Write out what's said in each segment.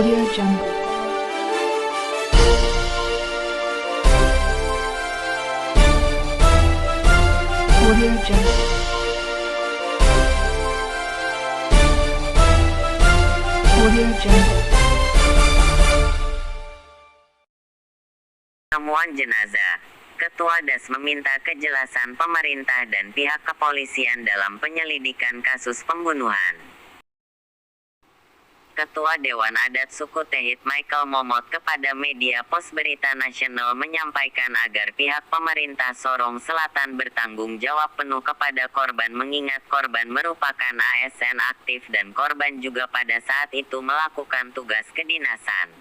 Audio Jungle. Audio Jungle. Audio Jungle. Temuan jenazah. Ketua DAS meminta kejelasan pemerintah dan pihak kepolisian dalam penyelidikan kasus pembunuhan. Ketua Dewan Adat Suku Tehit Michael Momot kepada media Pos Berita Nasional menyampaikan agar pihak pemerintah Sorong Selatan bertanggung jawab penuh kepada korban mengingat korban merupakan ASN aktif dan korban juga pada saat itu melakukan tugas kedinasan.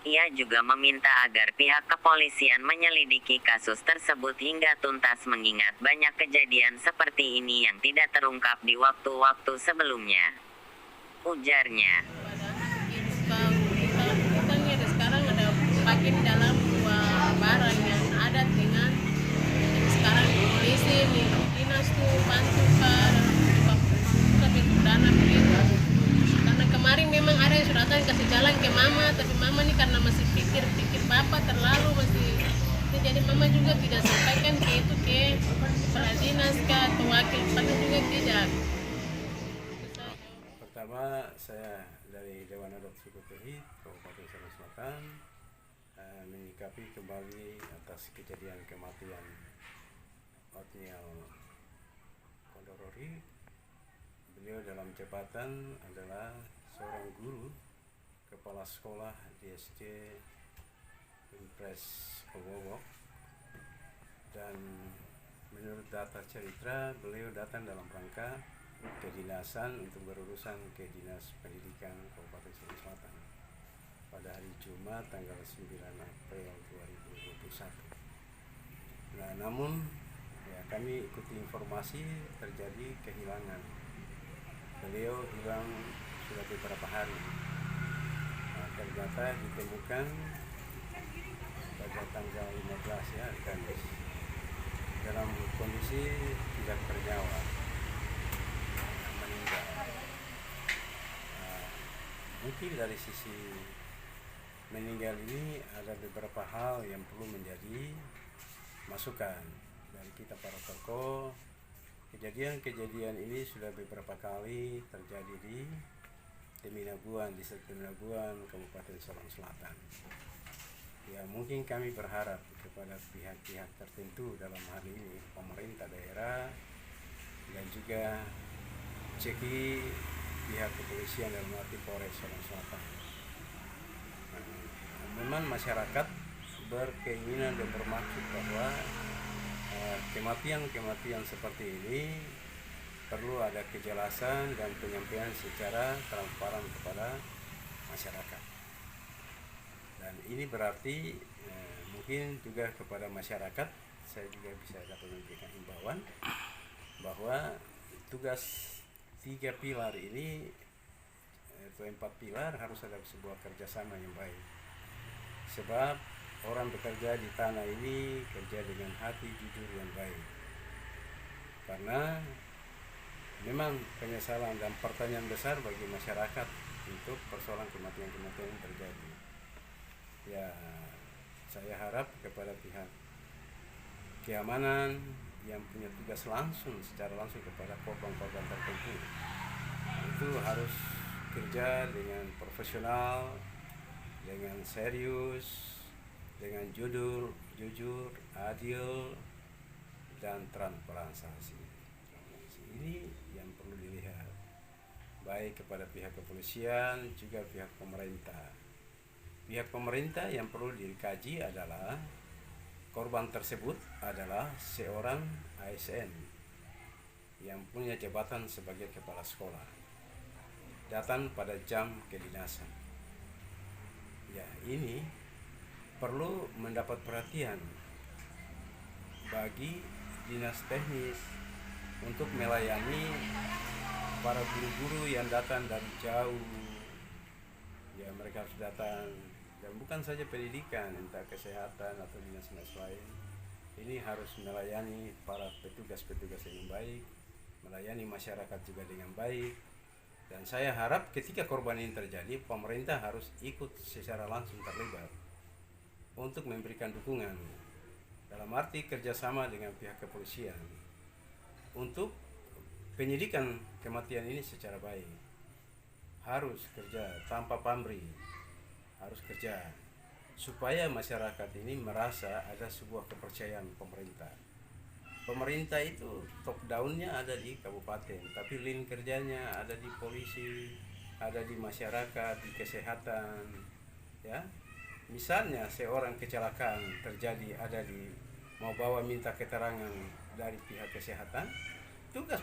Ia juga meminta agar pihak kepolisian menyelidiki kasus tersebut hingga tuntas mengingat banyak kejadian seperti ini yang tidak terungkap di waktu-waktu sebelumnya. Ujarnya. Kita nih ada sekarang ada makin dalam dua barang yang ada dengan sekarang polisi nih dinas tuh bantu ke dana begitu. Karena kemarin memang ada yang sudah datang kasih jalan ke mama, tapi mama nih karena masih pikir bapak terlalu masih jadi mama juga tidak sampaikan ke itu ke kepala dinas ke atau wakil pada juga tidak. Pertama, saya dari Dewan Adat Suku Tehit Kabupaten Sorong Selatan menyikapi kembali atas kejadian kematian Otniel Kondorori. Beliau dalam jabatan adalah seorang guru kepala sekolah di SD Impres Kowowok, dan menurut data cerita beliau datang dalam rangka kedinasan untuk berurusan ke Dinas Pendidikan Kabupaten Sorong Selatan pada hari Jumat tanggal 9 April 2021. Nah, namun ya, kami ikuti informasi terjadi kehilangan. Beliau hilang sudah beberapa hari. Nah, ternyata ditemukan pada tanggal 15 ya, Kamis, dalam kondisi tidak bernyawa. Mungkin dari sisi meninggal ini ada beberapa hal yang perlu menjadi masukan dari kita para tokoh. Kejadian ini sudah beberapa kali terjadi di Teminabuan, di Teminabuan, Kabupaten Sorong Selatan. Ya, mungkin kami berharap kepada pihak-pihak tertentu dalam hal ini pemerintah daerah dan juga ceki pihak kepolisian dalam arti Polres Sorong Selatan. Memang masyarakat berkeinginan dan bermaksud bahwa kematian seperti ini perlu ada kejelasan dan penyampaian secara transparan kepada masyarakat. Dan ini berarti mungkin juga kepada masyarakat saya juga bisa dapat memberikan himbauan bahwa tugas 3 pilar ini atau 4 pilar harus ada sebuah kerjasama yang baik. Sebab orang bekerja di tanah ini kerja dengan hati jujur yang baik. Karena memang penyesalan dan pertanyaan besar bagi masyarakat untuk persoalan kematian-kematian yang terjadi. Ya, saya harap kepada pihak keamanan yang punya tugas secara langsung kepada korban-korban tertentu itu harus kerja dengan profesional, dengan serius, dengan jujur, adil, dan transparansi. Ini yang perlu dilihat baik kepada pihak kepolisian juga pihak pemerintah. Pihak pemerintah yang perlu dikaji adalah korban tersebut adalah seorang ASN yang punya jabatan sebagai kepala sekolah, datang pada jam kedinasan. Ya, ini perlu mendapat perhatian bagi dinas teknis untuk melayani para guru-guru yang datang dari jauh. Ya, mereka harus datang. Dan bukan saja pendidikan, entah kesehatan atau dinas-dinas lain. Ini harus melayani para petugas-petugas dengan baik, melayani masyarakat juga dengan baik, Dan saya harap ketika korban ini terjadi, pemerintah harus ikut secara langsung terlibat untuk memberikan dukungan, dalam arti kerjasama dengan pihak kepolisian untuk penyidikan kematian ini secara baik. Harus kerja tanpa pamrih, harus kerja supaya masyarakat ini merasa ada sebuah kepercayaan pemerintah. Pemerintah itu top down-nya ada di kabupaten, tapi lini kerjanya ada di polisi, ada di masyarakat, di kesehatan, ya. Misalnya seorang kecelakaan terjadi, ada di mau bawa minta keterangan dari pihak kesehatan,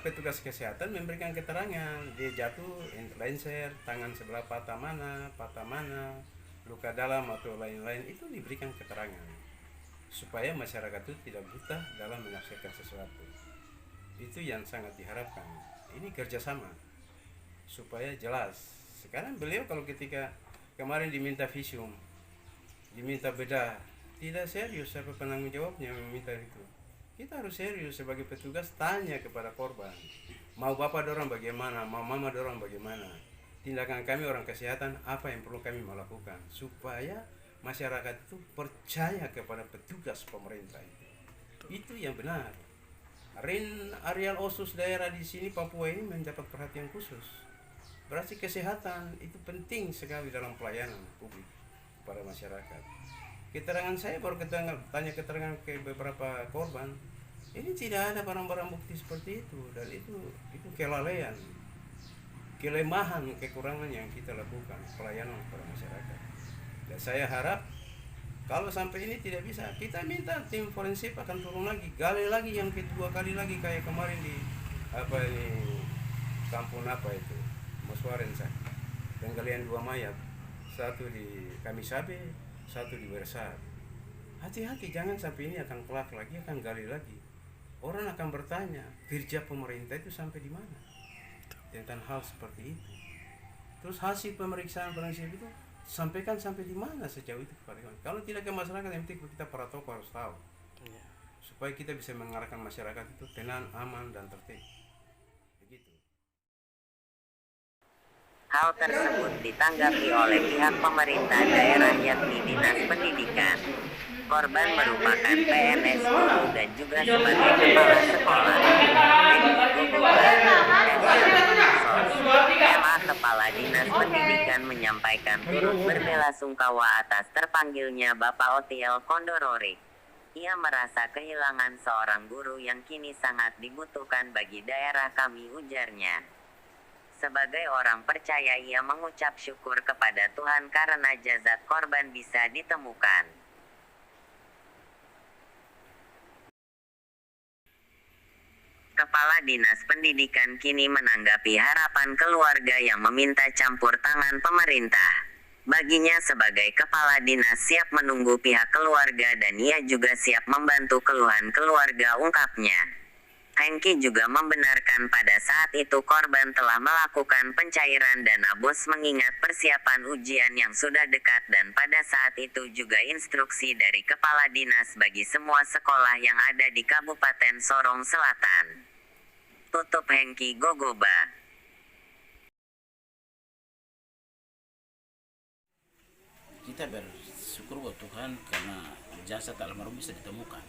petugas kesehatan memberikan keterangan, dia jatuh, lenser, tangan sebelah patah mana, luka dalam atau lain-lain, itu diberikan keterangan supaya masyarakat itu tidak buta dalam menafsirkan sesuatu. Itu yang sangat diharapkan. Ini kerjasama supaya jelas. Sekarang beliau kalau ketika kemarin diminta visum, diminta bedah, tidak serius siapa penanggung jawabnya meminta itu. Kita harus serius sebagai petugas, tanya kepada korban, mau bapak dorang bagaimana, mau mama dorang bagaimana, tindakan kami orang kesehatan apa yang perlu kami melakukan supaya masyarakat itu percaya kepada petugas pemerintah itu yang benar. Areal khusus daerah di sini Papua ini mendapat perhatian khusus. Berarti kesehatan itu penting sekali dalam pelayanan publik kepada masyarakat. Keterangan saya baru tanya keterangan ke beberapa korban, ini tidak ada barang-barang bukti seperti itu, dan itu kelalaian, kelemahan, kekurangan yang kita lakukan pelayanan kepada masyarakat. Dan saya harap kalau sampai ini tidak bisa, kita minta tim forensik akan turun lagi, gali lagi yang kedua kali lagi kayak kemarin di kampung itu Moswaren, penggalian 2 mayat, satu di Kamisabe, satu di Bersar. Hati-hati, jangan sampai ini akan kelak lagi, akan gali lagi. Orang akan bertanya, kerja pemerintah itu sampai di mana tentang hal seperti itu. Terus hasil pemeriksaan forensik itu sampaikan sampai di mana sejauh itu kepada kami. Kalau tidak ke masyarakat, yang penting kita para tokoh harus tahu, supaya kita bisa mengarahkan masyarakat itu tenang, aman, dan tertib. Begitu. Hal tersebut ditanggapi oleh pihak pemerintah daerah yakni Dinas Pendidikan. Korban merupakan PNS guru dan juga sebagai kepala sekolah. Kepala Dinas Pendidikan menyampaikan turut berbelasungkawa atas terpanggilnya Bapak Otiel Kondorori. Ia merasa kehilangan seorang guru yang kini sangat dibutuhkan bagi daerah kami, ujarnya. Sebagai orang percaya, ia mengucap syukur kepada Tuhan karena jasad korban bisa ditemukan. Kepala Dinas Pendidikan kini menanggapi harapan keluarga yang meminta campur tangan pemerintah. Baginya sebagai kepala dinas siap menunggu pihak keluarga dan ia juga siap membantu keluhan keluarga, ungkapnya. Hengki juga membenarkan pada saat itu korban telah melakukan pencairan dana BOS mengingat persiapan ujian yang sudah dekat, dan pada saat itu juga instruksi dari kepala dinas bagi semua sekolah yang ada di Kabupaten Sorong Selatan. Tutup Hengki Gogoba. Kita bersyukur buat Tuhan karena jasad almarhum bisa ditemukan,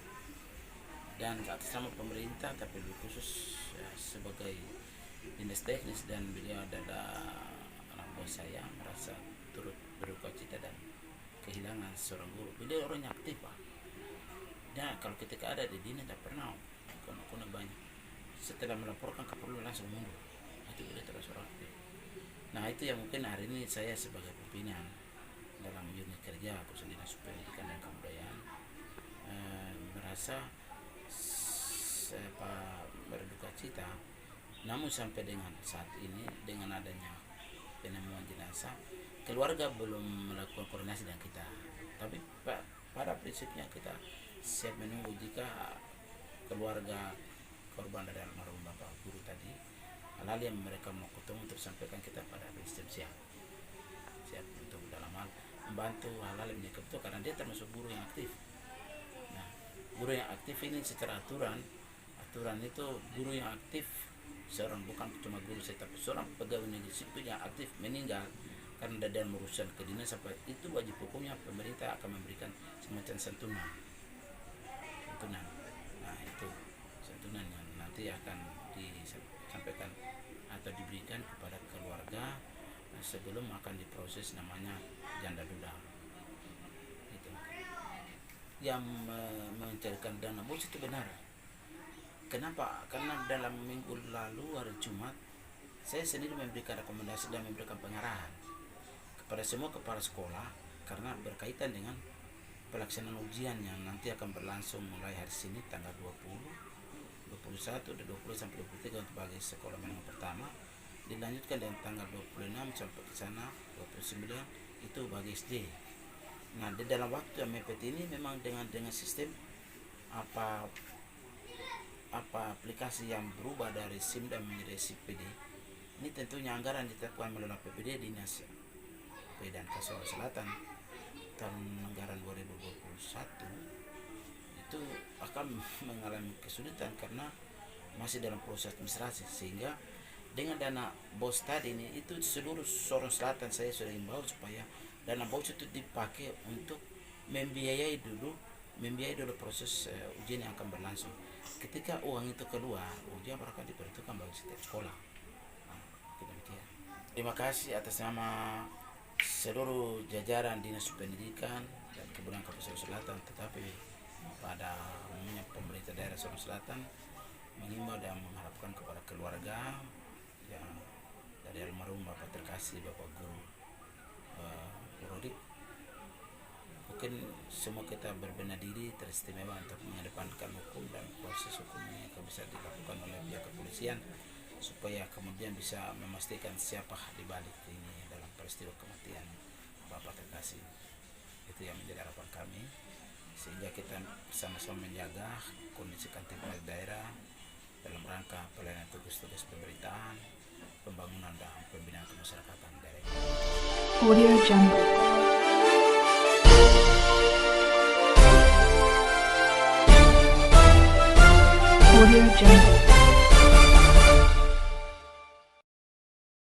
dan atas nama pemerintah, tapi lebih khusus sebagai dinas teknis, dan beliau adalah anak buah saya, merasa turut berduka cita dan kehilangan seorang guru. Beliau orangnya aktif, Pak. Dan kalau ketika ada di dinas tak pernah kuna banyak. Setelah melaporkan Kapolri langsung mundur. Itu beliau terus aktif. Nah, itu yang mungkin hari ini saya sebagai pimpinan dalam unit kerja Pusat Dinas Pendidikan dan Kebudayaan merasa berduka cita. Namun sampai dengan saat ini, dengan adanya penemuan jenazah, keluarga belum melakukan koordinasi dengan kita. Tapi pada prinsipnya kita siap menunggu jika keluarga korban dari almarhum Bapak Guru tadi, hal-hal yang mereka mau ketemu untuk sampaikan, kita pada prinsip siap untuk dalam hal membantu hal-hal yang mereka butuh, karena dia termasuk guru yang aktif. Nah, guru yang aktif ini secara aturan itu guru yang aktif seorang, bukan cuma guru saya, tapi seorang pegawai negeri sipil yang aktif meninggal karena dalam urusan kedinasan, sampai itu wajib hukumnya pemerintah akan memberikan semacam santunan. Nah itu santunan yang nanti akan disampaikan atau diberikan kepada keluarga sebelum akan diproses namanya janda duda. Itu yang mencarikan dana bos itu benar. Kenapa? Karena dalam minggu lalu hari Jumat saya sendiri memberikan rekomendasi dan memberikan pengarahan kepada semua kepala sekolah karena berkaitan dengan pelaksanaan ujian yang nanti akan berlangsung mulai hari Senin tanggal 20, 21, 20 sampai 23 untuk bagi sekolah menengah pertama, dilanjutkan dengan tanggal 26 sampai ke sana 29 itu bagi SD. Nah, di dalam waktu yang mepet ini memang dengan sistem apa aplikasi yang berubah dari SIM dan menjadi CPD. Ini tentunya anggaran ditetapkan melalui APBD Dinas dan Sulawesi Selatan tahun anggaran 2021 itu akan mengalami kesulitan karena masih dalam proses administrasi, sehingga dengan dana BOS tadi ini itu seluruh Sorong Selatan saya sudah himbau supaya dana BOS itu dipakai untuk membiayai dulu proses ujian yang akan berlangsung. Ketika uang itu keluar, ujian akan diperuntukkan bagi setiap sekolah. Nah, demikian. Terima kasih atas nama seluruh jajaran Dinas Pendidikan dan Kebudayaan Kabupaten Selatan, tetapi pada umumnya pemerintah daerah Sorong Selatan mengimbau dan mengharapkan kepada keluarga yang dari almarhum Bapak terkasih Bapak Guru Rodik, mungkin semua kita berbenah diri teristimewa untuk mengedepankan hukum dan proses hukum yang bisa dilakukan oleh pihak kepolisian supaya kemudian bisa memastikan siapa di balik ini dalam peristiwa kematian Bapak terkasih. Itu yang menjadi harapan kami, sehingga kita sama-sama menjaga kondisi Kamtipmas daerah dalam rangka pelayanan tugas-tugas pemerintahan, pembangunan dan pembinaan kemasyarakatan daerah. Audio Jungle. Audio Jungle.